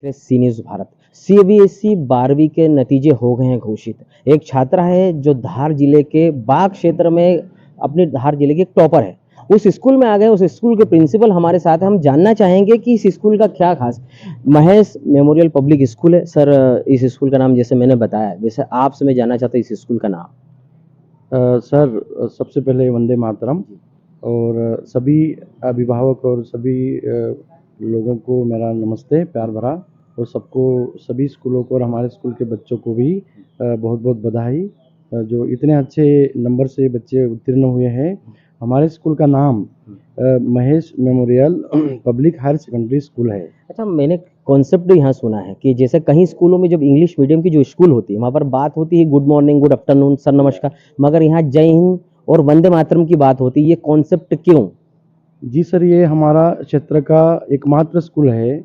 सी news Bharat. CBSE 12वीं के नतीजे हो गए हैं घोषित। एक छात्रा है जो धार जिले के बाग क्षेत्र में अपने धार जिले की एक टॉपर है। उस स्कूल में आ गए, उस स्कूल के प्रिंसिपल हमारे साथ हैं। हम जानना चाहेंगे कि इस स्कूल का क्या खास। महेश मेमोरियल पब्लिक स्कूल है सर। इस स्कूल का नाम जैसे मैंने बताया, वैसे आपसे मैं जानना चाहता हूँ इस स्कूल का नाम। सर, सबसे पहले वंदे मातरम। और सभी अभिभावक और सभी लोगों को मेरा नमस्ते प्यार भरा। और सबको, सभी स्कूलों को और हमारे स्कूल के बच्चों को भी बहुत बहुत बधाई। जो इतने अच्छे नंबर से बच्चे उत्तीर्ण हुए हैं। हमारे स्कूल का नाम Mahesh memorial public higher secondary school है। अच्छा, मैंने कॉन्सेप्ट यहाँ सुना है कि जैसे कहीं स्कूलों में जब इंग्लिश मीडियम की जो स्कूल होती है वहाँ पर बात होती है good morning, good afternoon, sir नमस्कार, मगर यहाँ जय हिंद और वंदे मातरम की बात होती है। ये कॉन्सेप्ट क्यों? जी सर, ये हमारा क्षेत्र का एकमात्र स्कूल है,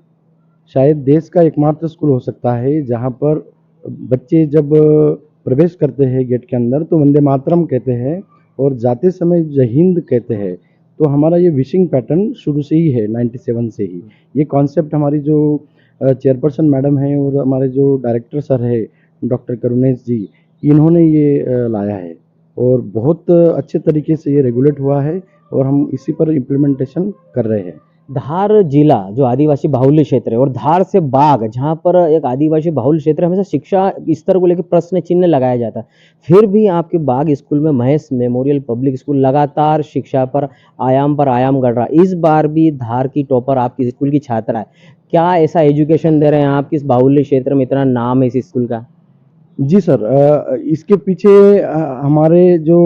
शायद देश का एकमात्र स्कूल हो सकता है जहाँ पर बच्चे जब प्रवेश करते हैं गेट के अंदर तो वंदे मातरम कहते हैं और जाते समय जय हिंद कहते हैं। तो हमारा ये विशिंग पैटर्न शुरू से ही है, 97 से ही। ये कॉन्सेप्ट हमारी जो चेयरपर्सन मैडम हैं और हमारे जो डायरेक्टर सर है डॉक्टर करुणेश जी, इन्होंने ये लाया है और बहुत अच्छे तरीके से ये रेगुलेट हुआ है और हम इसी पर इम्प्लीमेंटेशन कर रहे हैं। धार जिला जो आदिवासी बाहुल्य क्षेत्र है और धार से बाग जहाँ पर एक आदिवासी बाहुल्य क्षेत्र है, हमेशा शिक्षा स्तर को लेकर प्रश्न चिन्ह लगाया जाता है। फिर भी आपके बाग स्कूल में महेश मेमोरियल पब्लिक स्कूल लगातार शिक्षा पर आयाम गढ़ रहा है। इस बार भी धार की टॉपर आपकी स्कूल की छात्रा है। क्या ऐसा एजुकेशन दे रहे हैं आप, किस बाहुल्य क्षेत्र में इतना नाम है इस स्कूल का? जी सर, इसके पीछे हमारे जो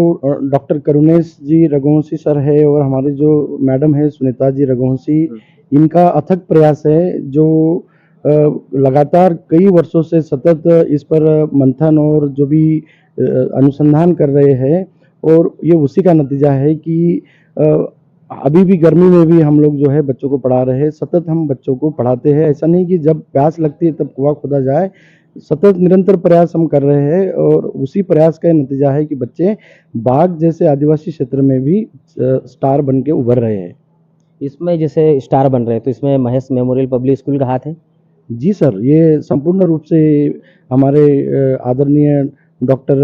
डॉक्टर करुणेश जी रघुवंशी सर है और हमारे जो मैडम है सुनीता जी रघुवंशी, इनका अथक प्रयास है जो लगातार कई वर्षों से सतत इस पर मंथन और जो भी अनुसंधान कर रहे हैं। और ये उसी का नतीजा है कि अभी भी गर्मी में भी हम लोग जो है बच्चों को पढ़ा रहे हैं। सतत हम बच्चों को पढ़ाते हैं, ऐसा नहीं कि जब प्यास लगती है तब कुआं खोदा जाए। सतत निरंतर प्रयास हम कर रहे हैं और उसी प्रयास का नतीजा है कि बच्चे बाग जैसे आदिवासी क्षेत्र में भी स्टार बन के उभर रहे हैं। इसमें जैसे स्टार बन रहे हैं तो इसमें महेश मेमोरियल पब्लिक स्कूल का हाथ है? जी सर, ये संपूर्ण रूप से हमारे आदरणीय डॉक्टर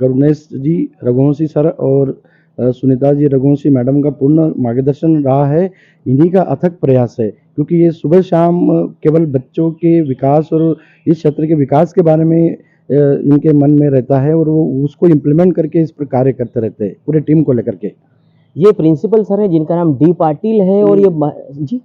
करुणेश जी रघुवंशी सर और सुनीता जी रघुवंशी मैडम का पूर्ण मार्गदर्शन रहा है। इन्हीं का अथक प्रयास है, क्योंकि ये सुबह शाम केवल बच्चों के विकास और इस क्षेत्र के विकास के बारे में इनके मन में रहता है और वो उसको इम्प्लीमेंट करके इस पर कार्य करते रहते हैं पूरे टीम को लेकर के। ये प्रिंसिपल सर है जिनका नाम डी पाटिल है और जी,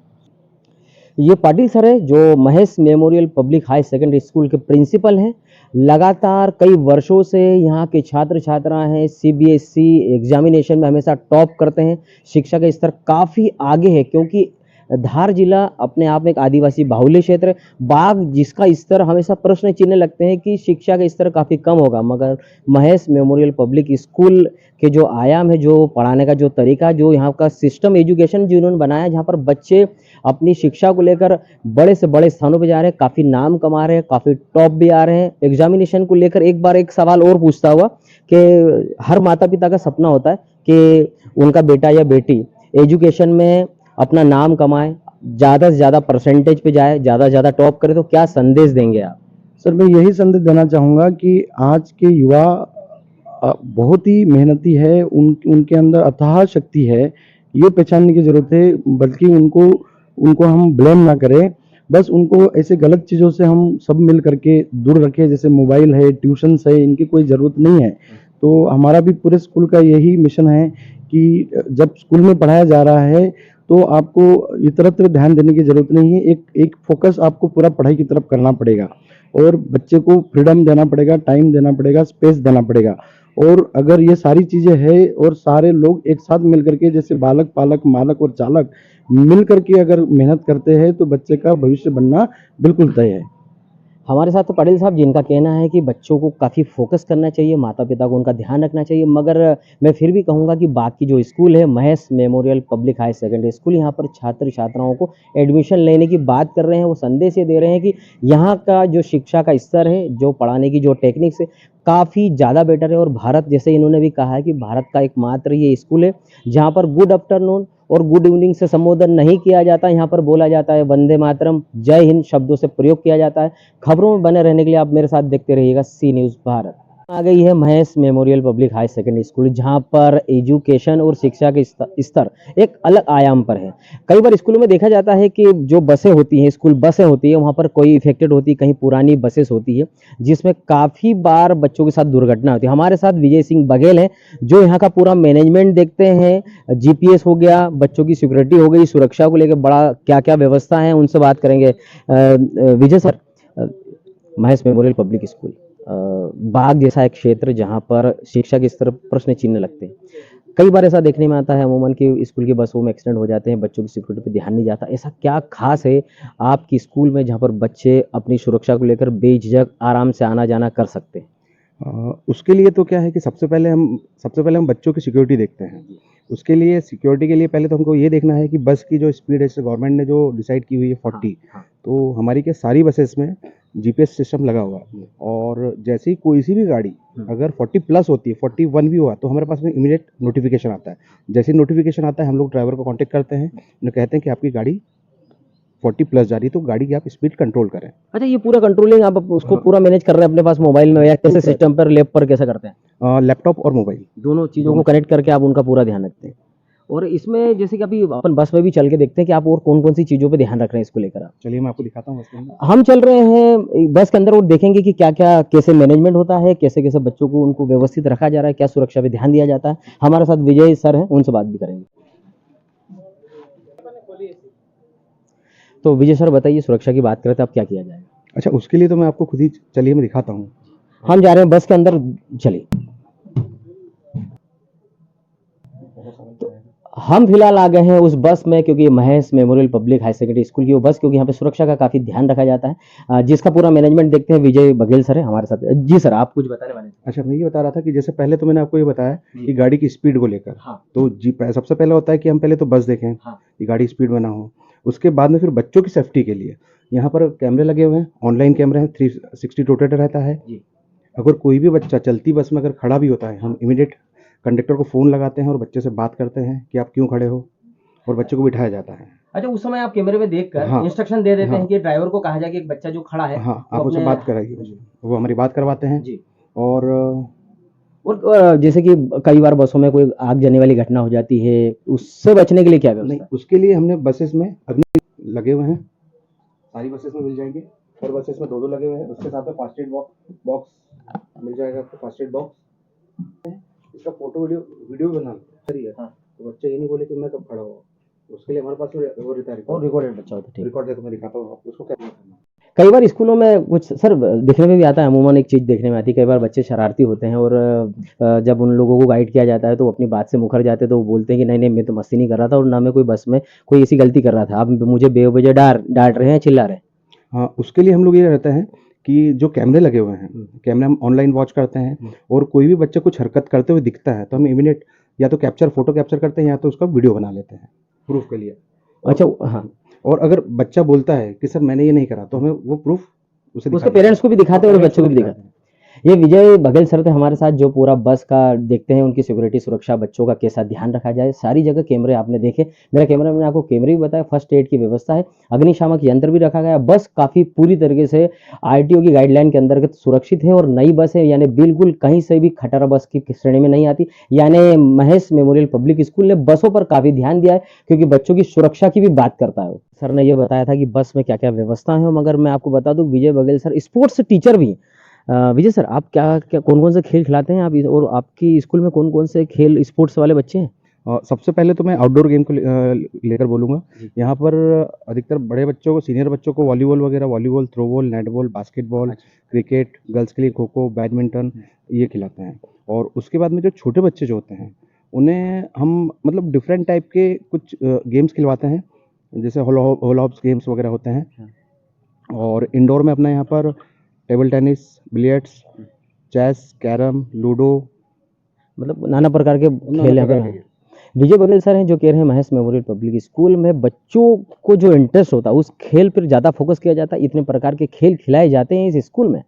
ये पाटिल सर है जो Mahesh memorial public high secondary school के प्रिंसिपल हैं। लगातार कई वर्षों से यहाँ के छात्र छात्रा हैं, सीबीएसई एग्जामिनेशन में हमेशा टॉप करते हैं। शिक्षा का स्तर काफ़ी आगे है क्योंकि धार जिला अपने आप में एक आदिवासी बाहुल्य क्षेत्र है। बाग जिसका स्तर हमेशा प्रश्न चिन्ह लगते हैं कि शिक्षा का स्तर काफ़ी कम होगा, मगर महेश मेमोरियल पब्लिक स्कूल के जो आयाम है, जो पढ़ाने का जो तरीका, जो यहाँ का सिस्टम एजुकेशन जो इन्होंने बनाया, जहाँ पर बच्चे अपनी शिक्षा को लेकर बड़े से बड़े स्थानों पे जा रहे हैं, काफ़ी नाम कमा रहे हैं, काफ़ी टॉप भी आ रहे हैं। एग्जामिनेशन को लेकर एक बार एक सवाल और पूछता हुआ कि हर माता पिता का सपना होता है कि उनका बेटा या बेटी एजुकेशन में अपना नाम कमाए, ज़्यादा से ज़्यादा परसेंटेज पे जाए, ज़्यादा से ज़्यादा टॉप करे, तो क्या संदेश देंगे आप? सर, मैं यही संदेश देना चाहूँगा कि आज के युवा बहुत ही मेहनती है, उनके अंदर अथाह शक्ति है, ये पहचानने की ज़रूरत है। बल्कि उनको उनको हम ब्लेम ना करें, बस उनको ऐसे गलत चीज़ों से हम सब मिल करके दूर रखें, जैसे मोबाइल है, ट्यूशन्स है, इनकी कोई ज़रूरत नहीं है। तो हमारा भी पूरे स्कूल का यही मिशन है कि जब स्कूल में पढ़ाया जा रहा है तो आपको इतरत्र ध्यान देने की ज़रूरत नहीं है। एक फोकस आपको पूरा पढ़ाई की तरफ करना पड़ेगा और बच्चे को फ्रीडम देना पड़ेगा, टाइम देना पड़ेगा, स्पेस देना पड़ेगा। और अगर ये सारी चीज़ें हैं और सारे लोग एक साथ मिल करके, जैसे बालक, पालक, मालक और चालक मिल करके अगर मेहनत करते हैं तो बच्चे का भविष्य बनना बिल्कुल तय है। हमारे साथ तो पटेल साहब जिनका कहना है कि बच्चों को काफ़ी फोकस करना चाहिए, माता पिता को उनका ध्यान रखना चाहिए, मगर मैं फिर भी कहूँगा कि बाकी जो स्कूल है Mahesh memorial public high secondary school, यहाँ पर छात्र छात्राओं को एडमिशन लेने की बात कर रहे हैं। वो संदेश ये दे रहे हैं कि यहाँ का जो शिक्षा का स्तर है, जो पढ़ाने की जो टेक्निक्स है, काफ़ी ज़्यादा बेटर है। और भारत, जैसे इन्होंने भी कहा है कि भारत का एकमात्र ये स्कूल है जहाँ पर गुड आफ्टरनून और गुड इवनिंग से संबोधन नहीं किया जाता, यहाँ पर बोला जाता है वंदे मातरम, जय हिंद शब्दों से प्रयोग किया जाता है। खबरों में बने रहने के लिए आप मेरे साथ देखते रहिएगा सी न्यूज़ भारत। आ गई है Mahesh memorial public high secondary school, जहाँ पर एजुकेशन और शिक्षा के स्तर एक अलग आयाम पर है। कई बार स्कूलों में देखा जाता है कि जो बसें होती हैं, स्कूल बसें होती है, वहाँ पर कोई इफेक्टेड होती है, कहीं पुरानी बसेस होती है, जिसमें काफ़ी बार बच्चों के साथ दुर्घटना होती है। हमारे साथ विजय सिंह बघेल हैं, जो यहाँ का पूरा मैनेजमेंट देखते हैं। जीपीएस हो गया, बच्चों की सिक्योरिटी हो गई, सुरक्षा को लेकर बड़ा क्या क्या व्यवस्था है, उनसे बात करेंगे। Vijay sir, Mahesh memorial public school बाग जैसा एक क्षेत्र जहाँ पर शिक्षा के स्तर पर प्रश्न चिन्ह लगते हैं। कई बार ऐसा देखने में आता है अमूमन कि स्कूल की बसों में एक्सीडेंट हो जाते हैं, बच्चों की सिक्योरिटी पे ध्यान नहीं जाता। ऐसा क्या खास है आपकी स्कूल में जहाँ पर बच्चे अपनी सुरक्षा को लेकर बेझिझक आराम से आना जाना कर सकते हैं? उसके लिए तो क्या है कि सबसे पहले हम बच्चों की सिक्योरिटी देखते हैं। उसके लिए सिक्योरिटी के लिए पहले तो हमको ये देखना है कि बस की जो स्पीड है, जैसे गवर्नमेंट ने जो डिसाइड की हुई है 40, हाँ। तो हमारी क्या सारी बसेस में जीपीएस सिस्टम लगा हुआ है। और जैसे ही कोई सी भी गाड़ी अगर 40 प्लस होती है, 41 भी हुआ, तो हमारे पास में इमीडिएट नोटिफिकेशन आता है। जैसे ही नोटिफिकेशन आता है, हम लोग ड्राइवर को कांटेक्ट करते हैं, उन्हें कहते हैं कि आपकी गाड़ी 40 प्लस जा रही है, तो गाड़ी की आप स्पीड कंट्रोल करें। अच्छा, ये पूरा कंट्रोलिंग आप उसको पूरा मैनेज कर रहे हैं अपने पास मोबाइल में, या कैसे सिस्टम पर, लैप पर कैसे करते हैं? लैपटॉप और मोबाइल दोनों चीज़ों को कनेक्ट करके आप उनका पूरा ध्यान रखते हैं। और इसमें जैसे कि अभी अपन बस में भी चल के देखते हैं कि आप और कौन-कौन सी चीज़ों पे ध्यान रख रहे हैं इसको लेकर आप? चलिए मैं आपको दिखाता हूँ बस के अंदर। हम चल रहे हैं बस के अंदर और देखेंगे कि क्या-क्या कैसे मैनेजमेंट होता है, कैसे-कैसे बच्चों को उनको व्यवस्थित रखा जा रहा है, क्या सुरक्षा पे ध्यान दिया जाता है। हमारे साथ विजय सर हैं, उनसे बात भी करेंगे। तो विजय सर बताइए, सुरक्षा की बात करें तो अब क्या किया जाएगा? अच्छा, उसके लिए तो मैं आपको खुद ही, चलिए मैं दिखाता हूँ। हम जा रहे हैं बस के अंदर, चलिए। हम फिलहाल आ गए हैं उस बस में, क्योंकि Mahesh memorial public high secondary school की वो बस, क्योंकि यहाँ पे सुरक्षा का काफ़ी ध्यान रखा जाता है, जिसका पूरा मैनेजमेंट देखते हैं। विजय बघेल सर है हमारे साथ। जी सर, आप कुछ बताने वाले थे? अच्छा, मैं ये बता रहा था कि जैसे पहले तो मैंने आपको ये बताया कि गाड़ी की स्पीड को लेकर, हाँ। तो सबसे पहले होता है कि हम पहले तो बस देखें हाँ। कि गाड़ी स्पीड में ना हो। उसके बाद में फिर बच्चों की सेफ्टी के लिए यहाँ पर कैमरे लगे हुए हैं, ऑनलाइन कैमरे हैं, 360 रोटेटर रहता है। जी। अगर कोई भी बच्चा चलती बस में अगर खड़ा भी होता है, हम इमीडिएट कंडक्टर को फ़ोन लगाते हैं और बच्चे से बात करते हैं कि आप क्यों खड़े हो, और बच्चे को बिठाया जाता है। अच्छा, उस समय आप कैमरे में देखकर हाँ। इंस्ट्रक्शन दे देते हाँ। हैं कि ड्राइवर को कहा जाए कि एक बच्चा जो खड़ा है, हाँ, वो आप उससे अपने- बात कराइए, वो हमारी बात करवाते हैं। जी। और और जैसे कि कई बार बसों में कोई आग जलने वाली घटना हो जाती है, उससे बचने के लिए क्या नहीं, व्यवस्था है? उसके लिए हमने बसेस में अग्नि लगे हुए हैं, सारी बसेस में मिल जाएंगे। और बसेस में 2-2 लगे हुए हैं। उसके साथ में फर्स्ट एड बॉक्स मिल जाएगा आपको, फर्स्ट एड बॉक्स। इसका फोटो वीडियो भी बना है। हाँ। तो बच्चे ये नहीं बोले कि मैं कब खड़ा हुआ, उसके लिए हमारे पास वो रहता है, और रिकॉर्डेड बच्चा होता है, ठीक। रिकॉर्ड देखो, मैं दिखाता हूँ आपको उसको क्या करना है। कई बार स्कूलों में कुछ सर दिखने में भी आता है, अमूमन एक चीज़ देखने में आती है, कई बार बच्चे शरारती होते हैं और जब उन लोगों को गाइड किया जाता है तो वो अपनी बात से मुकर जाते हैं, तो वो बोलते हैं कि नहीं नहीं, मैं तो मस्ती नहीं कर रहा था और ना मैं कोई बस में कोई ऐसी गलती कर रहा था, आप मुझे बेवजह डांट रहे हैं, चिल्ला रहे हैं। हाँ, उसके लिए हम लोग ये रहता है कि जो कैमरे लगे हुए हैं, कैमरे हम ऑनलाइन वॉच करते हैं, और कोई भी बच्चा कुछ हरकत करते हुए दिखता है तो हम इमीडिएट या तो फोटो कैप्चर करते हैं, या तो उसका वीडियो बना लेते हैं प्रूफ के लिए। अच्छा, हाँ। और अगर बच्चा बोलता है कि सर मैंने ये नहीं करा, तो हमें वो प्रूफ उसके पेरेंट्स को भी दिखाते हैं और बच्चों को भी दिखाते हैं। ये विजय बघेल सर थे हमारे साथ, जो पूरा बस का देखते हैं, उनकी सिक्योरिटी सुरक्षा, बच्चों का कैसा ध्यान रखा जाए, सारी जगह कैमरे आपने देखे। मेरा कैमरा मैंने आपको कैमरे भी बताया, फर्स्ट एड की व्यवस्था है, अग्निशामक यंत्र भी रखा गया। बस काफ़ी पूरी तरीके से आरटीओ की गाइडलाइन के अंतर्गत सुरक्षित है और नई बस है, यानी बिल्कुल कहीं से भी खटारा बस की श्रेणी में नहीं आती। यानी महेश मेमोरियल पब्लिक स्कूल ने बसों पर काफ़ी ध्यान दिया है, क्योंकि बच्चों की सुरक्षा की भी बात करता है। सर ने ये बताया था कि बस में क्या क्या व्यवस्था है, मगर मैं आपको बता दूं, Vijay Baghel sir sports teacher भी हैं। विजय सर, आप क्या कौन-कौन से खेल खिलाते हैं आप, और आपकी स्कूल में कौन-कौन से खेल स्पोर्ट्स वाले बच्चे हैं? सबसे पहले तो मैं आउटडोर गेम को लेकर बोलूँगा। यहाँ पर अधिकतर बड़े बच्चों को, सीनियर बच्चों को वॉलीबॉल वगैरह, volleyball, throw ball, net ball, basketball, cricket, girls के लिए खो-खो, बैडमिंटन, ये खिलाते हैं। और उसके बाद में जो छोटे बच्चे जो होते हैं, उन्हें हम मतलब डिफरेंट टाइप के कुछ गेम्स खिलवाते हैं, जैसे होल हॉप्स गेम्स वगैरह होते हैं। और इंडोर में अपना यहाँ पर table tennis, billiards, chess, carrom, ludo, मतलब नाना प्रकार के खेल यहाँ पे। विजय बघेल सर हैं, जो कह रहे हैं महेश मेमोरियल पब्लिक स्कूल में बच्चों को जो इंटरेस्ट होता है उस खेल पर ज़्यादा फोकस किया जाता है, इतने प्रकार के खेल खिलाए जाते हैं इस स्कूल में।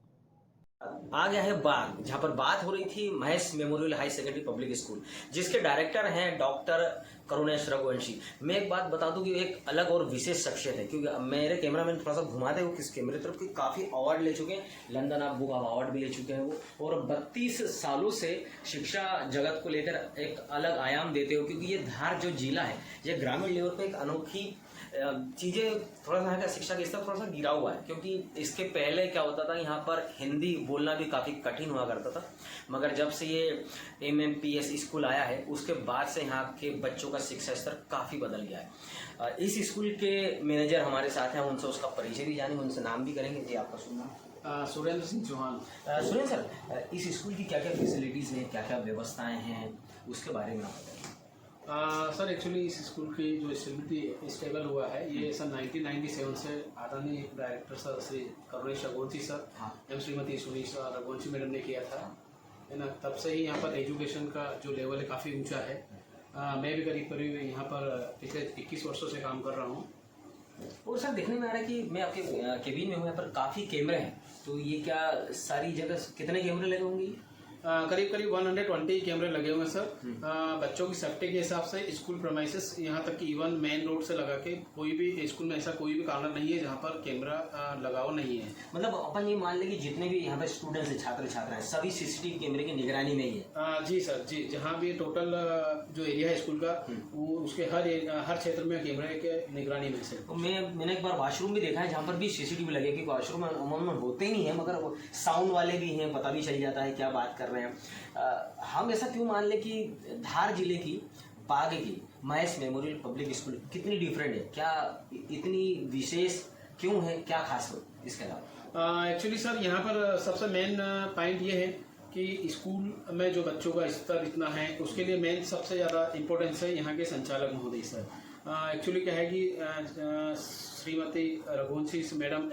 आ गया है बाग, जहां पर बात हो रही थी Mahesh memorial high secondary public school, जिसके डायरेक्टर हैं डॉक्टर करुणेश रघुवंशी। मैं एक बात बता दूं कि एक अलग और विशेष शख्सियत है, क्योंकि मेरे कैमरामैन थोड़ा सा घुमा दे वो किस कैमरे तरफ, कि काफ़ी अवार्ड ले चुके हैं, लंदन ऑफ बुक अवार्ड भी ले चुके हैं वो, और 32 सालों से शिक्षा जगत को लेकर एक अलग आयाम देते हो, क्योंकि ये धार जो जिला है ये ग्रामीण लेवल पर एक अनोखी चीज़ें, थोड़ा सा यहाँ का शिक्षा का स्तर थोड़ा सा गिरा हुआ है, क्योंकि इसके पहले क्या होता था, यहाँ पर हिंदी बोलना भी काफ़ी कठिन हुआ करता था, मगर जब से ये MMPS स्कूल आया है उसके बाद से यहाँ के बच्चों का शिक्षा स्तर काफ़ी बदल गया है। इस स्कूल के मैनेजर हमारे साथ हैं, उनसे उसका परिचय भी जानेंगे, उनसे नाम भी करेंगे। जी, आपका सुनना। सुरेंद्र सिंह चौहान। सुरेंद्र सर, इस स्कूल की क्या क्या फैसिलिटीज़ हैं, क्या क्या व्यवस्थाएँ हैं, उसके बारे में आप बताइए। सर एक्चुअली इस स्कूल की जो स्टेबल हुआ है ये सन 1997 से आदरणीय director sir Shri Karunesh Raghuvanshi sir एवं श्रीमती सुनीता रघुवंशी मैडम ने किया था, है ना। तब से ही यहाँ पर एजुकेशन का जो लेवल है काफ़ी ऊंचा है। मैं भी करीब करीब यहाँ पर पिछले 21 वर्षों से काम कर रहा हूँ। और सर देखने में आ रहा है कि मैं आपके केबिन में हूँ, यहाँ पर काफ़ी कैमरे हैं, तो ये क्या सारी जगह कितने कैमरे लगे होंगे? करीब करीब 120 कैमरे लगे हुए हैं सर। बच्चों की सेफ्टी के हिसाब से स्कूल प्रेमाइसेस यहाँ तक कि इवन मेन रोड से लगा के कोई भी स्कूल में ऐसा कोई भी कॉर्नर नहीं है जहाँ पर कैमरा लगाओ नहीं है। मतलब अपन ये मान लें कि जितने भी यहाँ पे स्टूडेंट्स हैं, छात्र छात्रा हैं, सभी CCTV कैमरे की निगरानी में ही है। जी सर जी, जहाँ भी टोटल जो एरिया है स्कूल का वो उसके हर क्षेत्र में कैमरे के निगरानी में से। तो मैंने एक बार वॉशरूम भी देखा है जहाँ पर भी CCTV लगे, कि वॉशरूम अमूमन होते ही नहीं है, मगर साउंड वाले भी हैं, पता भी चल जाता है क्या बात कर रहे हैं। हम ऐसा क्यों मान लें कि धार जिले की बाग की महेश मेमोरियल पब्लिक स्कूल कितनी डिफरेंट है, क्या इतनी विशेष क्यों है, क्या खास हो इसके अलावा? एक्चुअली सर यहाँ पर सबसे मेन पॉइंट ये है कि स्कूल में जो बच्चों का स्तर इतना है उसके लिए मेन सबसे ज़्यादा इम्पोर्टेंस है यहाँ के संचालक महोदय सर। एक्चुअली क्या है कि श्रीमती रघुवंशी मैडम।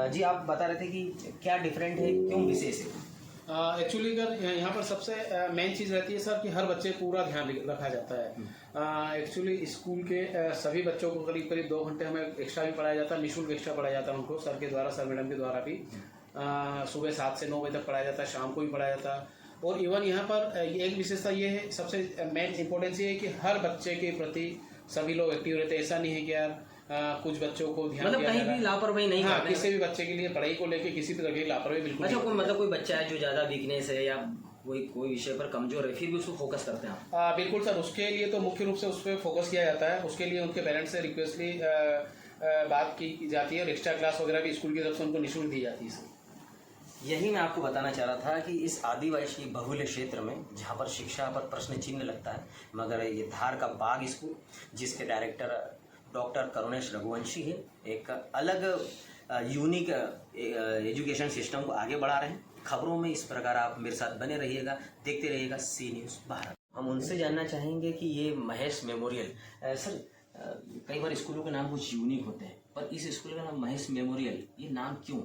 जी, आप बता रहे थे कि क्या डिफरेंट है, क्यों विशेष है? एक्चुअली अगर यहाँ पर सबसे मेन चीज़ रहती है सर कि हर बच्चे पूरा ध्यान रखा जाता है। एक्चुअली स्कूल के सभी बच्चों को करीब करीब 2 घंटे हमें एक्स्ट्रा भी पढ़ाया जाता है, निःशुल्क एक्स्ट्रा पढ़ाया जाता है उनको सर के द्वारा, सर मैडम के द्वारा भी। सुबह 7 से 9 बजे तक पढ़ाया जाता है, शाम को भी पढ़ाया जाता है। और इवन यहाँ पर एक विशेषता ये है, सबसे मेन इंपॉर्टेंस ये है कि हर बच्चे के प्रति सभी लोग एक्टिव रहते हैं। ऐसा नहीं है कि यार कुछ बच्चों को ध्यान मतलब कहीं भी लापरवाही नहीं करना, किसी भी बच्चे के लिए पढ़ाई को लेके किसी तरह की लापरवाही बिल्कुल। अच्छा, कोई मतलब कोई बच्चा है जो ज़्यादा वीकनेस है या कोई विषय पर कमजोर है, फिर भी उसको फोकस करते हैं आप? बिल्कुल सर, उसके लिए तो मुख्य रूप से उस पर फोकस किया जाता है। उसके लिए उनके पेरेंट्स से रिक्वेस्टली बात की जाती है और एक्स्ट्रा क्लास वगैरह भी स्कूल की तरफ से उनको निःशुल्क दी जाती है सर। यही मैं आपको बताना चाह रहा था कि इस आदिवासी बहुल्य क्षेत्र में जहाँ पर शिक्षा पर प्रश्न चिन्ह लगता है, मगर ये धार का बाग स्कूल जिसके डायरेक्टर डॉक्टर करुणेश रघुवंशी है, एक अलग यूनिक एजुकेशन सिस्टम को आगे बढ़ा रहे हैं। खबरों में इस प्रकार आप मेरे साथ बने रहिएगा, देखते रहिएगा C न्यूज़ भारत। हम उनसे जानना चाहेंगे कि ये महेश मेमोरियल, सर कई बार स्कूलों के नाम कुछ यूनिक होते हैं, पर इस स्कूल का नाम महेश मेमोरियल, ये नाम क्यों?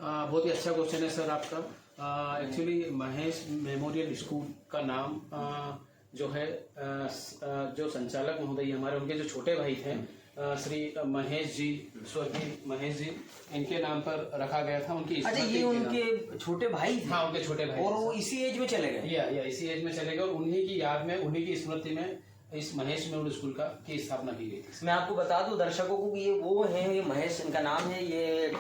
बहुत ही अच्छा क्वेश्चन है सर आपका। एक्चुअली महेश मेमोरियल स्कूल का नाम जो है जो संचालक महोदय हमारे, उनके जो छोटे भाई थे श्री महेश जी, स्वर्गीय महेश जी, इनके नाम पर रखा गया था। उनकी अच्छा, ये उनके छोटे भाई थे? हाँ, उनके छोटे भाई, और वो इसी एज में चले गए? या इसी एज में चले गए, और उन्हीं की याद में, उन्हीं की स्मृति में इस महेश मेमोरियल स्कूल की स्थापना की गई थी। मैं आपको बता दूं दर्शकों को कि ये वो हैं, ये महेश इनका नाम है, ये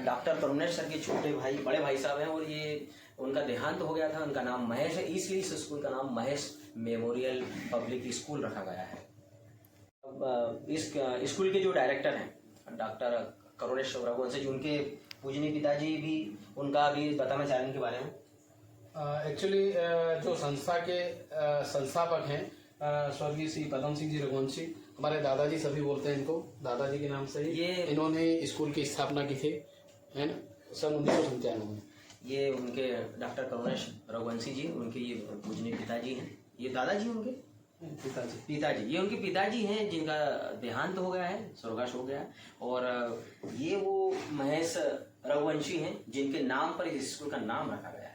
डॉक्टर करुणेश सर के छोटे भाई, बड़े भाई साहब हैं, और ये उनका देहांत हो गया था, उनका नाम महेश है, इसलिए इस स्कूल का नाम महेश मेमोरियल पब्लिक स्कूल रखा गया है। इस स्कूल के जो डायरेक्टर हैं डॉक्टर करुणेश रघुवंशी जी, उनके पूजनीय पिताजी भी, उनका भी बताना चाह रहे हैं के बारे में। एक्चुअली जो संस्था के संस्थापक हैं स्वर्गीय श्री पदम सिंह जी रघुवंशी, हमारे दादाजी सभी बोलते हैं इनको, दादाजी के नाम से ही ये इन्होंने स्कूल की स्थापना की थी, है ना, सन 1997 में। ये उनके डॉक्टर करुणेश रघुवंशी जी, उनके ये पूजनीय पिताजी हैं। ये दादाजी उनके पिताजी, ये उनके पिताजी हैं जिनका देहांत हो गया है, स्वर्गवास हो गया है। और ये वो महेश रघुवंशी हैं जिनके नाम पर इस स्कूल का नाम रखा गया है।